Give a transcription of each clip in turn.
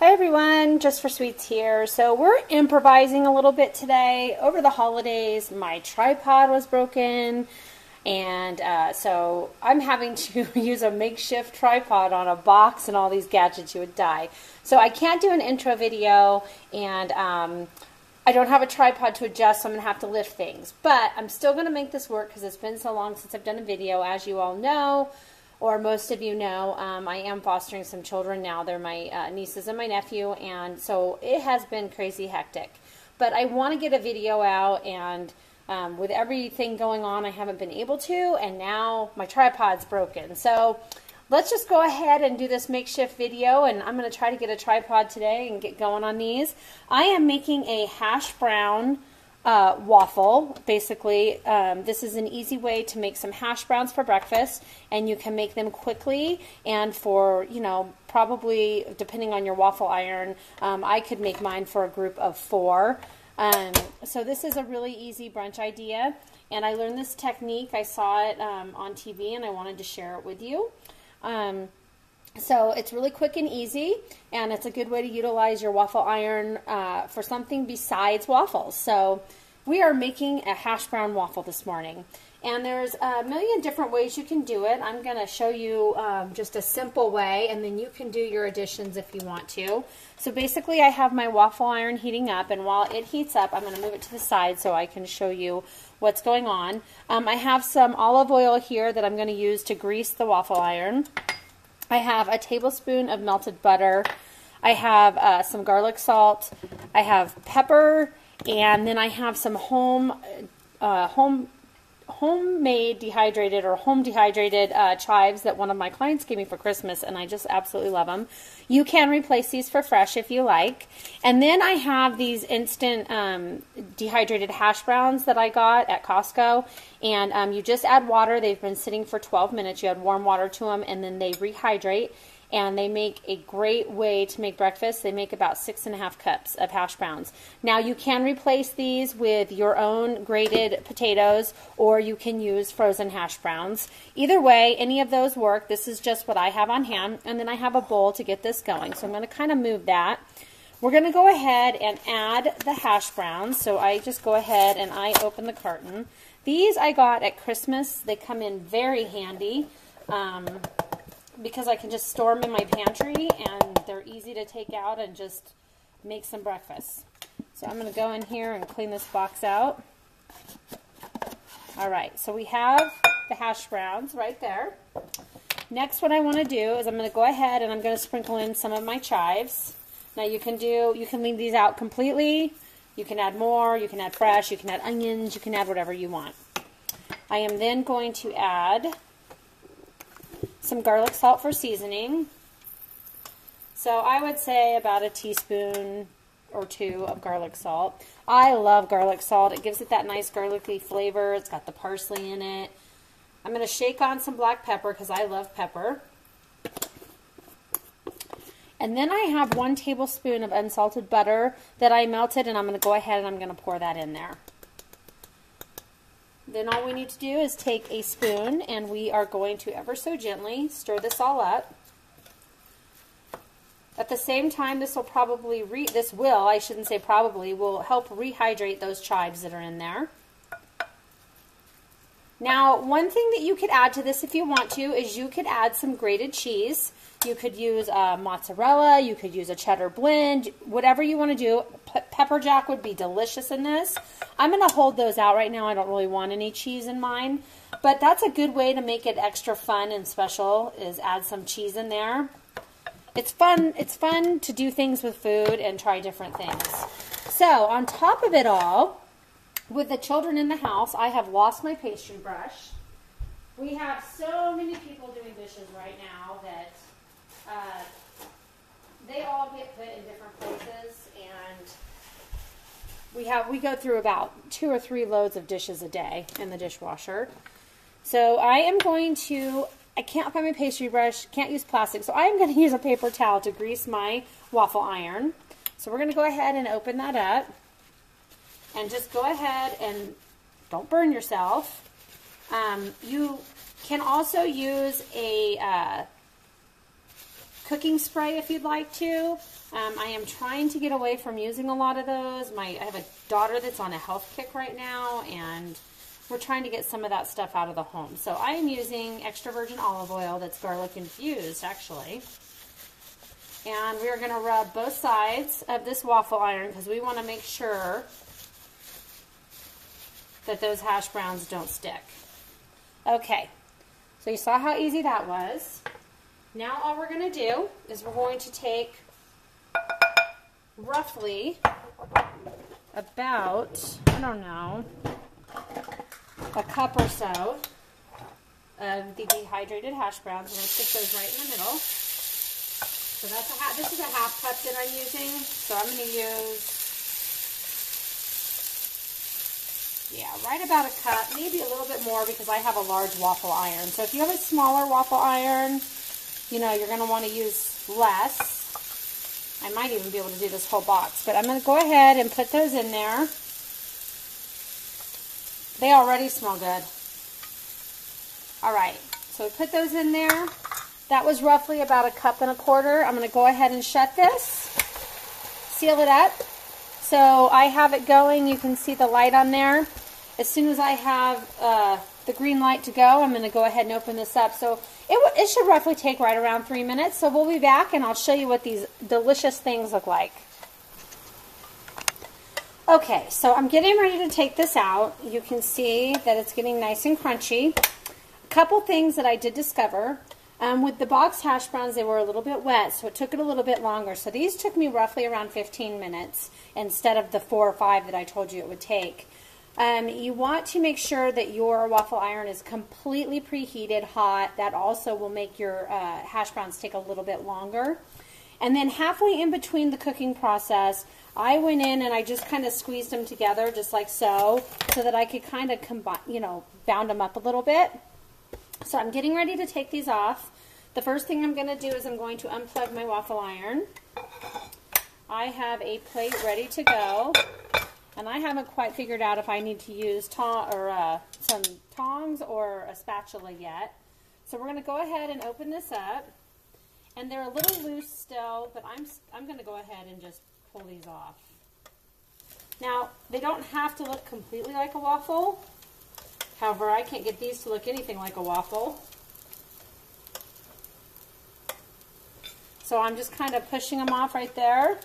Hi everyone, Jus4SweetZ here. So we're improvising a little bit today. Over the holidays, my tripod was broken, and so I'm having to use a makeshift tripod on a box and all these gadgets. You would die. So I can't do an intro video, and I don't have a tripod to adjust, so I'm going to have to lift things. But I'm still going to make this work because it's been so long since I've done a video, as you all know. Or most of you know, I am fostering some children now. They're my nieces and my nephew, and so it has been crazy hectic. But I want to get a video out, and with everything going on, I haven't been able to, and now my tripod's broken. So let's just go ahead and do this makeshift video, and I'm going to try to get a tripod today and get going on these. I am making a hash brown waffle. Basically, this is an easy way to make some hash browns for breakfast, and you can make them quickly, and for, you know, probably depending on your waffle iron, I could make mine for a group of 4. So this is a really easy brunch idea, and I learned this technique. I saw it on TV, and I wanted to share it with you. So it's really quick and easy, and it's a good way to utilize your waffle iron for something besides waffles. So we are making a hash brown waffle this morning, and there's a million different ways you can do it. I'm going to show you just a simple way, and then you can do your additions if you want to. So basically, I have my waffle iron heating up, and while it heats up, I'm going to move it to the side so I can show you what's going on. I have some olive oil here that I'm going to use to grease the waffle iron. I have a tablespoon of melted butter. I have some garlic salt. I have pepper, and then I have some homemade dehydrated or home dehydrated chives that one of my clients gave me for Christmas, and I just absolutely love them. You can replace these for fresh if you like. And then I have these instant dehydrated hash browns that I got at Costco, and you just add water. They've been sitting for 12 minutes. You add warm water to them, and then they rehydrate, and they make a great way to make breakfast. They make about 6.5 cups of hash browns. Now you can replace these with your own grated potatoes, or you can use frozen hash browns. Either way, any of those work. This is just what I have on hand, and then I have a bowl to get this going. So I'm going to kind of move that. We're going to go ahead and add the hash browns. So I just go ahead and I open the carton. These I got at Christmas. They come in very handy. Because I can just store them in my pantry, and they're easy to take out and just make some breakfast. So I'm going to go in here and clean this box out. Alright, so we have the hash browns right there. Next, what I want to do is I'm going to go ahead and I'm going to sprinkle in some of my chives. Now you can leave these out completely. You can add more, you can add fresh, you can add onions, you can add whatever you want. I am then going to add some garlic salt for seasoning. So I would say about a teaspoon or 2 of garlic salt. I love garlic salt. It gives it that nice garlicky flavor. It's got the parsley in it. I'm going to shake on some black pepper because I love pepper. And then I have 1 tablespoon of unsalted butter that I melted, and I'm going to go ahead and I'm going to pour that in there. Then all we need to do is take a spoon, and we are going to ever so gently stir this all up. At the same time, will help rehydrate those chives that are in there. Now, one thing that you could add to this if you want to is you could add some grated cheese. You could use mozzarella, you could use a cheddar blend, whatever you want to do. Pepper jack would be delicious in this. I'm going to hold those out right now. I don't really want any cheese in mine, but that's a good way to make it extra fun and special, is add some cheese in there. It's fun to do things with food and try different things. So on top of it all, with the children in the house, I have lost my pastry brush. We have so many people doing dishes right now that they all get put in different places, and we go through about 2 or 3 loads of dishes a day in the dishwasher. So I am going to, I can't find my pastry brush, can't use plastic, so I'm going to use a paper towel to grease my waffle iron. So we're going to go ahead and open that up, and just go ahead and don't burn yourself. You can also use a cooking spray if you'd like to. I am trying to get away from using a lot of those. I have a daughter that's on a health kick right now, and we're trying to get some of that stuff out of the home. So I am using extra virgin olive oil that's garlic infused, actually. And we are going to rub both sides of this waffle iron because we want to make sure that those hash browns don't stick. Okay, so you saw how easy that was. Now all we're going to do is we're going to take roughly about, I don't know, a cup or so of the dehydrated hash browns. We're going to stick those right in the middle. So that's this is a half cup that I'm using. So I'm going to use, yeah, right about a cup, maybe a little bit more because I have a large waffle iron. So if you have a smaller waffle iron, you know, you're going to want to use less. I might even be able to do this whole box, but I'm going to go ahead and put those in there. They already smell good. All right, so we put those in there. That was roughly about a cup and a quarter. I'm going to go ahead and shut this, seal it up. So I have it going. You can see the light on there. As soon as I have the green light to go, I'm going to go ahead and open this up. So it should roughly take right around 3 minutes. So we'll be back and I'll show you what these delicious things look like. Okay, so I'm getting ready to take this out. You can see that it's getting nice and crunchy. A couple things that I did discover. With the box hash browns, they were a little bit wet, so it took it a little bit longer. So these took me roughly around 15 minutes instead of the 4 or 5 that I told you it would take. You want to make sure that your waffle iron is completely preheated hot. That also will make your hash browns take a little bit longer. And then halfway in between the cooking process, I went in and I just kind of squeezed them together just like so that I could kind of combine, you know, bound them up a little bit. So I'm getting ready to take these off. The first thing I'm going to do is I'm going to unplug my waffle iron. I have a plate ready to go, and I haven't quite figured out if I need to use some tongs or a spatula yet. So we're going to go ahead and open this up, and they're a little loose still, but I'm going to go ahead and just pull these off. Now, they don't have to look completely like a waffle. However, I can't get these to look anything like a waffle. So I'm just kind of pushing them off right there.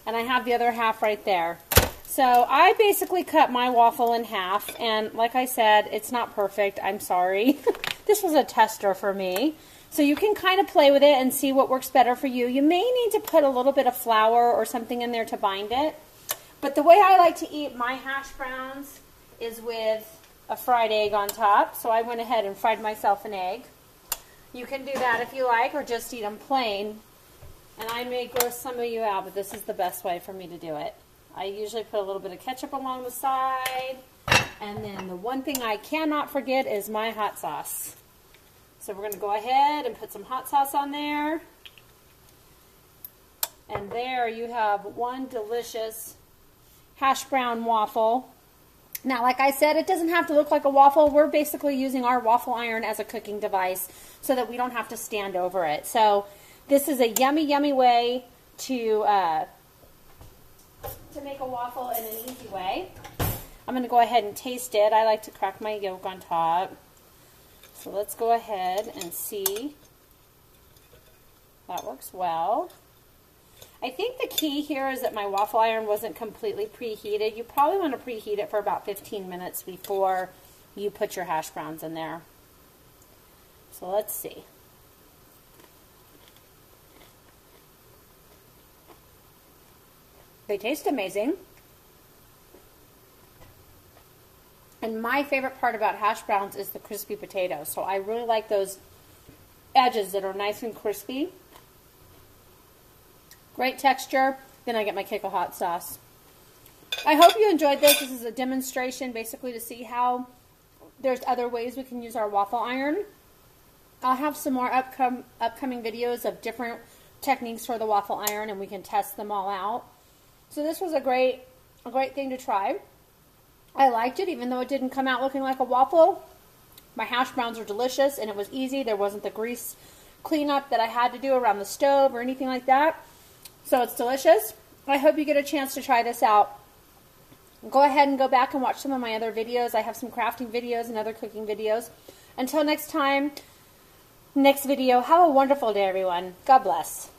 And I have the other half right there. So I basically cut my waffle in half. And like I said, it's not perfect. I'm sorry. This was a tester for me. So you can kind of play with it and see what works better for you. You may need to put a little bit of flour or something in there to bind it. But the way I like to eat my hash browns is with a fried egg on top. So I went ahead and fried myself an egg. You can do that if you like, or just eat them plain. And I may gross some of you out, but this is the best way for me to do it. I usually put a little bit of ketchup along the side. And then the one thing I cannot forget is my hot sauce. So we're going to go ahead and put some hot sauce on there. And there you have one delicious hash brown waffle. Now, like I said, it doesn't have to look like a waffle. We're basically using our waffle iron as a cooking device so that we don't have to stand over it. So this is a yummy, yummy way to make a waffle in an easy way. I'm going to go ahead and taste it. I like to crack my yolk on top. So let's go ahead and see. That works well. I think the key here is that my waffle iron wasn't completely preheated. You probably want to preheat it for about 15 minutes before you put your hash browns in there. So let's see. They taste amazing. And my favorite part about hash browns is the crispy potatoes. So I really like those edges that are nice and crispy. Great texture. Then I get my kick of hot sauce. I hope you enjoyed this. This is a demonstration basically to see how there's other ways we can use our waffle iron. I'll have some more upcoming videos of different techniques for the waffle iron, and we can test them all out. So this was a great thing to try. I liked it, even though it didn't come out looking like a waffle. My hash browns are delicious, and it was easy. There wasn't the grease cleanup that I had to do around the stove or anything like that. So it's delicious. I hope you get a chance to try this out. Go ahead and go back and watch some of my other videos. I have some crafting videos and other cooking videos. Until next time, next video, have a wonderful day, everyone. God bless.